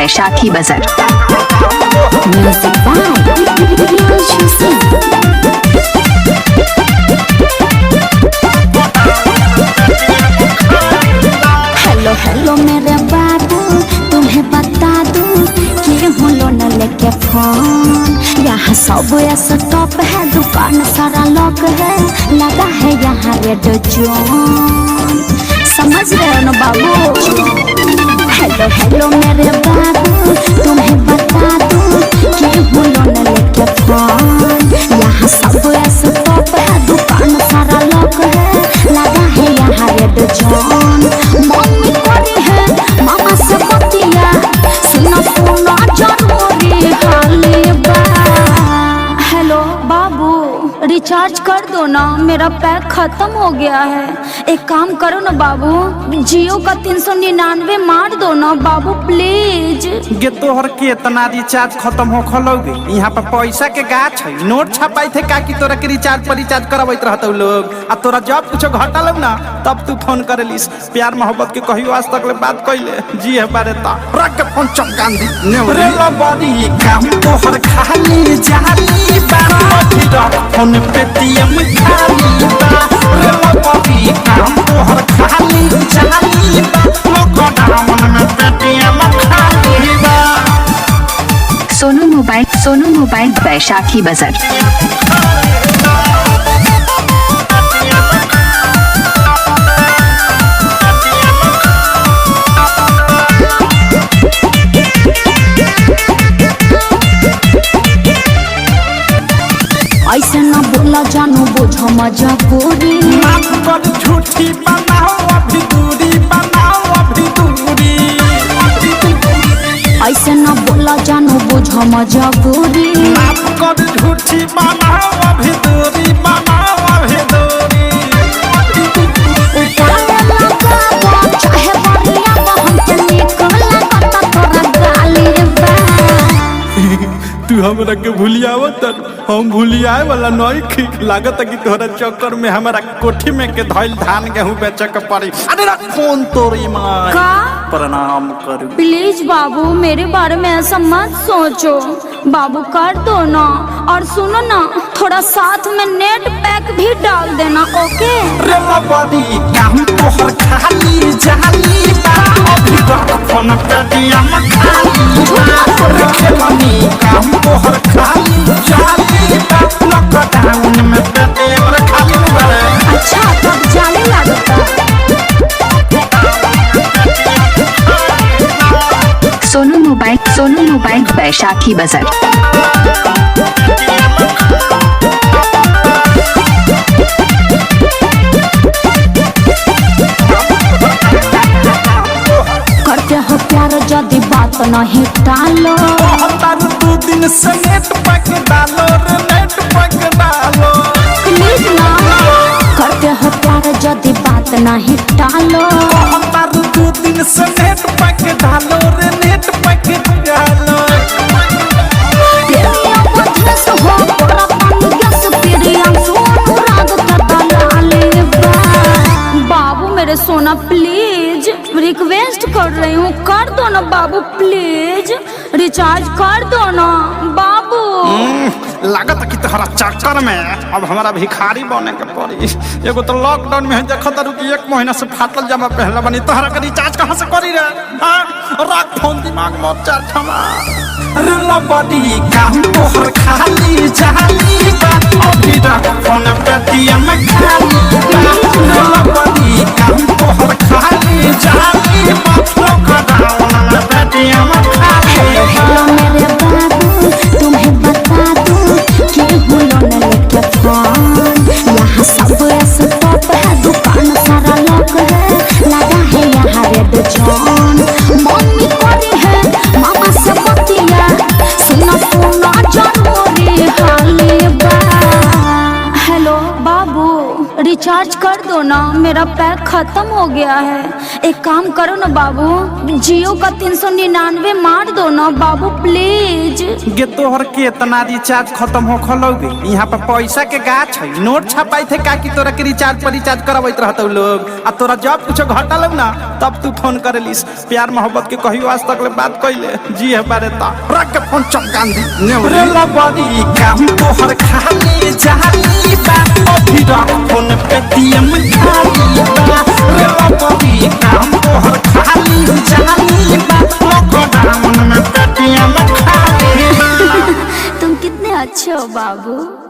बैशाखी बाजार। Hello hello मेरे बाबू, तुम्हें बता दूं कि हूँ लोन लेके फोन। यहाँ सब स्टॉप है, दुकान सारा लॉक है, लगा है यहाँ रेड जोन। समझ रहे हो ना बाबू? हेलो हेलो मेरे बाबू, तुम्हें बता दूं कि हूँ लोन लेके फोन। यहाँ सब स्टॉप है, दुकान सारा लॉक है, लगा है यहाँ रेड जोन। मम्मी करी है मामा से बतिया, सुना सुना जरूरी हाली बा। हेलो बाबू, रिचार्ज कर दो ना, मेरा पैक खत्म हो गया है। एक काम करो ना बाबू, जियो का 399 मार दो ना बाबू प्लीज। गे तोहर के इतना रिचार्ज खत्म हो खलोगे? यहाँ पर पैसा के गाछ है, नोट छपाई थे का कि तोरा के रिचार्ज पर रिचार्ज करवाइत रहते लोग। आ तोरा जब कुछ घटल ना तब तू फोन करेलिस। प्यार मोहब्बत के कहियो आज तक ले बात कैले जी है बारे ता रख के फोन चमकांदी रे लबड़ी काम तोहर खाली जाली बा फोन पेटीएम खाली बा। रे लबड़ी काम तोहर खाली जाली बा, लॉकडाउन में पेटीएम खाली बा। सोनू मोबाइल बैशाखी बाजार। ऐसे न बोला जानू बुझो मजबूरी। माफ कर झूठी बनाओ अभी दूरी, बनाओ अभी दूरी। ऐसे न बोला जानू बुझो मजबूरी। माफ कर झूठी बनाओ अभी दूरी, बनाओ अभी दूरी। उतारे लगाबो चाहे बढ़िया बहन के निकल कता तोरा गाली बा। तू हमरा के भूलियावत, हम भूलियाए वाला नहीं लागत कि तोहरा चक्कर में हमारा कोठी में के धइल धान गेहूं बेचे के पड़ी। अरे ना फोन तोरी मां का प्रणाम करू। प्लीज बाबू, मेरे बारे में ऐसा मत सोचो बाबू, कर दो ना। और सुनो ना, थोड़ा साथ में नेट पैक भी डाल देना, ओके? रे लबड़ी काम तोहर खाली जाली बा, अभी तक फोन पेटीएम खाली बा। रे खेलनी काम तोहर खाली जाली बा, लॉकडाउन में पेटीएम खाली बा। अच्छा तब जाने लगता। सोनू मोबाइल बैशाखी बाजार। करते हो प्यार यदि बात नहीं टालो। दू दिन से नेट पैक डालो रे, नेट पैक डालो प्लीज ना। करते हो प्यार यदि बात नहीं टालो। दू दिन से नेट पैक डालो रे, नेट पैक डालो। प्रिया मधुस हो पूरा पानी गैस, प्रिया सोनू राग का दलाली बा। बाबू मेरे सोना प्लीज रिक्वेस्ट कर रही हूँ, कर दो ना बाबू प्लीज, रिचार्ज कर दो ना बाबू। लागत कि तोहरा चक्कर में अब हमारा भिखारी बने के पड़ी। एगो तो लॉकडाउन में देखत रु कि 1 महीना से फाटल जमा पहला बनी, तोहरा के रिचार्ज कहाँ से करी रे? रख फोन दिमाग में चार ठमा। रे लबड़ी काम तोहर खाली जाली बा, अभी रख फोन पेटीएम खाली बा। रे लबड़ी काम तोहर खाली जाली बा, लॉकडाउन में पेटीएम खाली बा। हेलो मेरे बाबू, तुम्हें बता दूं कि हूँ लोन लेके फोन। यहाँ सब स्टॉप है, दुकान सारा लॉक है, लगा है यहाँ रेड जोन। मम्मी करी है मामा से बतिया, सुना सुना जरूरी हाली बा। हेलो बाबू, रिचार्ज कर दो ना, मेरा पैक खत्म हो गया है। एक काम करो ना बाबू, जियो का 399 मार दो ना बाबू प्लीज। गे तोहर के इतना रिचार्ज खत्म हो खलोगे, यहाँ पर पैसा के गाछ है, नोट छपाई थे का कि तोरा के रिचार्ज पर रिचार्ज करावत रहतौ लोग, आ तोरा जब कुछ घटल ना तब तू फोन करेलिस। प्यार मोहब्बत के कहियो आज तक ले बात कइले जी है बारे ता रख के फोन चमकान दी रे लबड़ी काम तोहर खाली जाली बा, अभी रख फोन पेटीएम खाली बा। रे लबड़ी काम तोहर खाली जाली बा, लॉकडाउन में पेटीएम खाली बा। तुम कितने अच्छे हो बाबू।